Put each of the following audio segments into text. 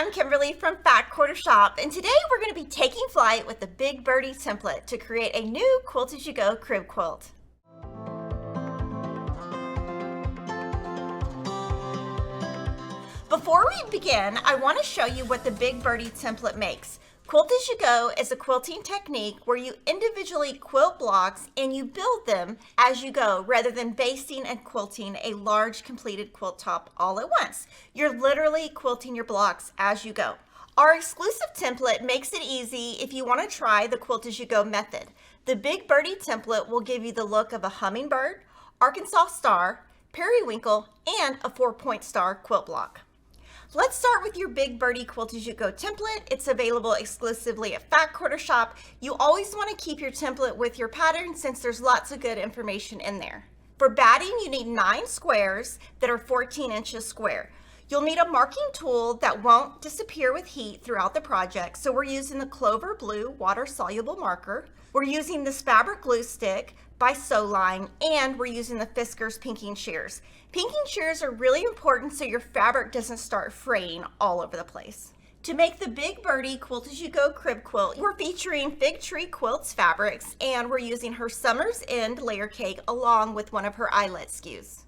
I'm Kimberly from Fat Quarter Shop, and today we're going to be taking flight with the Big Birdie Template to create a new Quilt As You Go crib quilt. Before we begin, I want to show you what the Big Birdie Template makes. Quilt As You Go is a quilting technique where you individually quilt blocks and you build them as you go rather than basting and quilting a large completed quilt top all at once. You're literally quilting your blocks as you go. Our exclusive template makes it easy if you want to try the Quilt As You Go method. The Big Birdie Template will give you the look of a hummingbird, Arkansas star, periwinkle, and a 4-point star quilt block. Let's start with your Big Birdie Quilt As You Go template. It's available exclusively at Fat Quarter Shop. You always want to keep your template with your pattern since there's lots of good information in there. For batting, you need 9 squares that are 14 inches square. You'll need a marking tool that won't disappear with heat throughout the project, so we're using the Clover Blue water-soluble marker. We're using this fabric glue stick by Sew Line, and we're using the Fiskars pinking shears. Pinking shears are really important so your fabric doesn't start fraying all over the place. To make the Big Birdie Quilt As You Go crib quilt, we're featuring Fig Tree Quilts fabrics, and we're using her Summer's End layer cake along with one of her eyelet SKUs.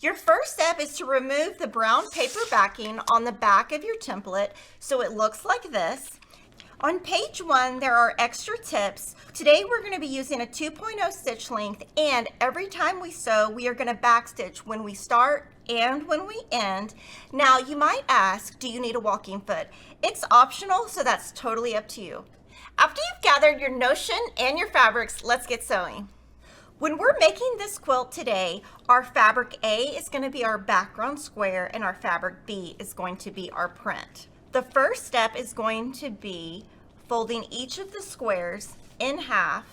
Your first step is to remove the brown paper backing on the back of your template so it looks like this. On page 1, there are extra tips. Today we're going to be using a 2.0 stitch length, and every time we sew, we are going to backstitch when we start and when we end. Now you might ask, do you need a walking foot? It's optional, so that's totally up to you. After you've gathered your notion and your fabrics, let's get sewing. When we're making this quilt today, our fabric A is going to be our background square and our fabric B is going to be our print. The first step is going to be folding each of the squares in half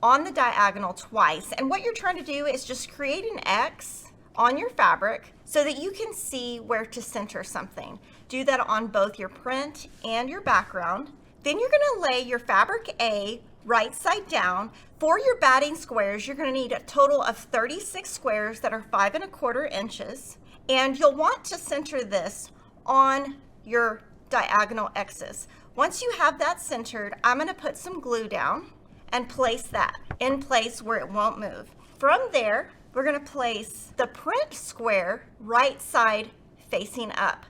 on the diagonal twice. And what you're trying to do is just create an X on your fabric so that you can see where to center something. Do that on both your print and your background. Then you're going to lay your fabric A right side down. For your batting squares, you're going to need a total of 36 squares that are 5 1/4 inches. And you'll want to center this on your diagonal X's. Once you have that centered, I'm going to put some glue down and place that in place where it won't move. From there, we're going to place the print square right side facing up.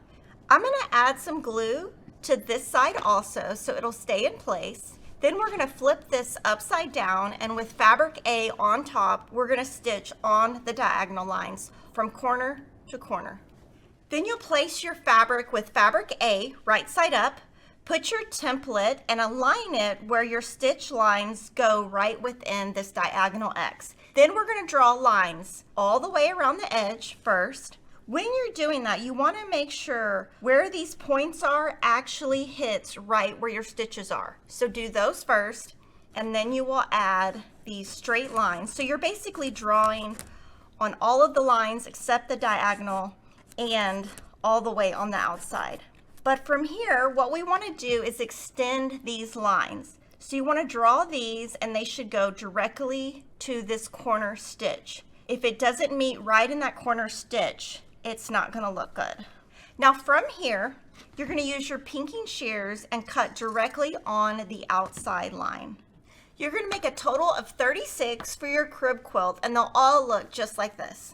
I'm going to add some glue to this side also so it'll stay in place. Then we're going to flip this upside down, and with fabric A on top, we're going to stitch on the diagonal lines from corner to corner. Then you'll place your fabric with fabric A right side up, put your template and align it where your stitch lines go right within this diagonal X. Then we're going to draw lines all the way around the edge first. When you're doing that, you want to make sure where these points are actually hits right where your stitches are. So do those first, and then you will add these straight lines. So you're basically drawing on all of the lines except the diagonal and all the way on the outside. But from here, what we want to do is extend these lines. So you want to draw these, and they should go directly to this corner stitch. If it doesn't meet right in that corner stitch, it's not going to look good. Now from here, you're going to use your pinking shears and cut directly on the outside line. You're going to make a total of 36 for your crib quilt, and they'll all look just like this.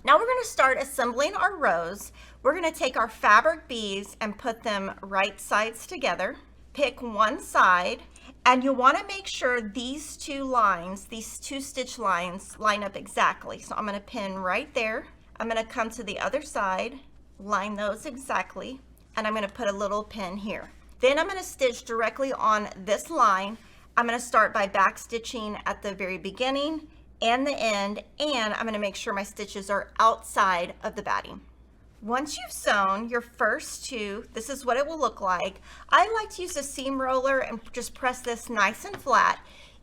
Now we're going to start assembling our rows. We're going to take our fabric B's and put them right sides together. Pick one side, and you want to make sure these two lines, these two stitch lines, line up exactly. So I'm going to pin right there. I'm going to come to the other side, line those exactly, and I'm going to put a little pin here. Then I'm going to stitch directly on this line. I'm going to start by back stitching at the very beginning and the end, and I'm going to make sure my stitches are outside of the batting. Once you've sewn your first two, this is what it will look like. I like to use a seam roller and just press this nice and flat.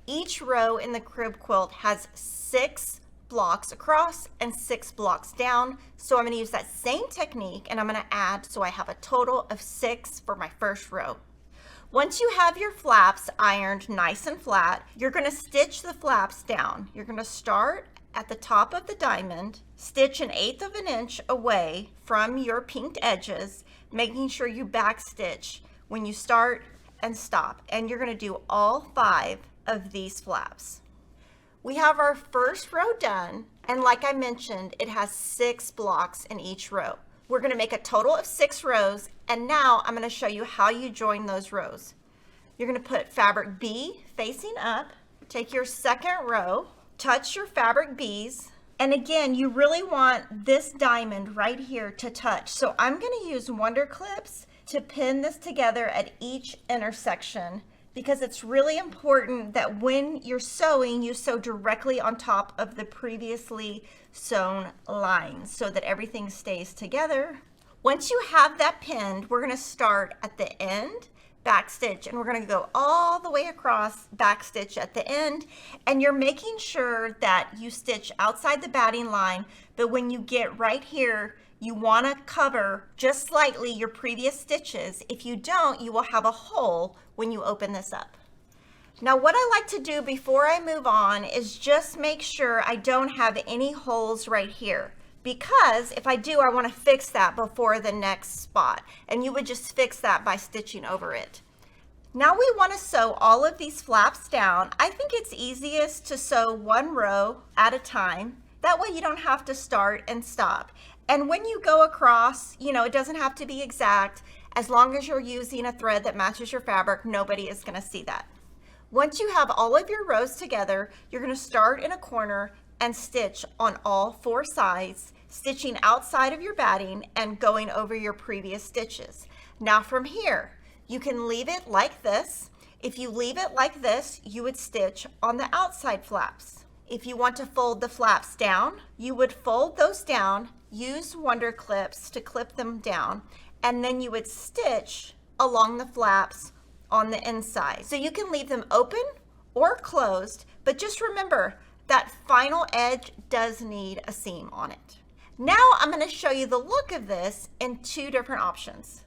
Each row in the crib quilt has 6 blocks across and 6 blocks down. So I'm going to use that same technique, and I'm going to add so I have a total of 6 for my first row. Once you have your flaps ironed nice and flat, you're going to stitch the flaps down. You're going to start at the top of the diamond, stitch 1/8 of an inch away from your pinked edges, making sure you backstitch when you start and stop. And you're going to do all 5 of these flaps. We have our first row done, and like I mentioned, it has 6 blocks in each row. We're going to make a total of 6 rows, and now I'm going to show you how you join those rows. You're going to put fabric B facing up, take your second row, touch your fabric B's, and again, you really want this diamond right here to touch. So I'm going to use Wonder Clips to pin this together at each intersection, because it's really important that when you're sewing, you sew directly on top of the previously sewn lines so that everything stays together. Once you have that pinned, we're going to start at the end, backstitch, and we're going to go all the way across, backstitch at the end, and you're making sure that you stitch outside the batting line, but when you get right here, you want to cover just slightly your previous stitches. If you don't, you will have a hole when you open this up. Now what I like to do before I move on is just make sure I don't have any holes right here, because if I do, I want to fix that before the next spot, and you would just fix that by stitching over it. Now we want to sew all of these flaps down. I think it's easiest to sew 1 row at a time. That way you don't have to start and stop. And when you go across, it doesn't have to be exact. As long as you're using a thread that matches your fabric, nobody is going to see that. Once you have all of your rows together, you're going to start in a corner and stitch on all 4 sides, stitching outside of your batting and going over your previous stitches. Now from here, you can leave it like this. If you leave it like this, you would stitch on the outside flaps. If you want to fold the flaps down, you would fold those down, use Wonder Clips to clip them down, and then you would stitch along the flaps on the inside. So you can leave them open or closed, but just remember that final edge does need a seam on it. Now I'm going to show you the look of this in 2 different options.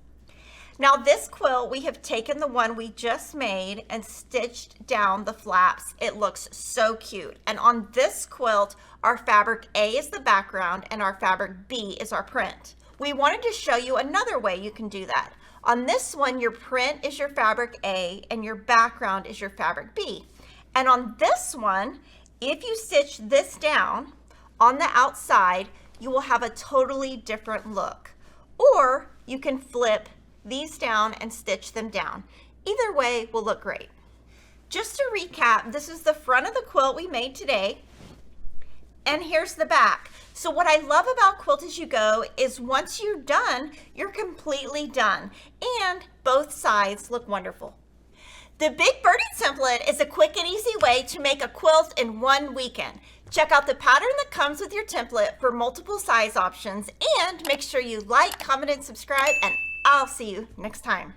Now this quilt, we have taken the one we just made and stitched down the flaps. It looks so cute. And on this quilt, our fabric A is the background and our fabric B is our print. We wanted to show you another way you can do that. On this one, your print is your fabric A and your background is your fabric B. And on this one, if you stitch this down on the outside, you will have a totally different look. Or you can flip these down and stitch them down. Either way will look great. Just to recap, this is the front of the quilt we made today, and here's the back. So what I love about Quilt As You Go is once you're done, you're completely done, and both sides look wonderful. The Big Birdie Template is a quick and easy way to make a quilt in 1 weekend. Check out the pattern that comes with your template for multiple size options, and make sure you like, comment, and subscribe, and I'll see you next time.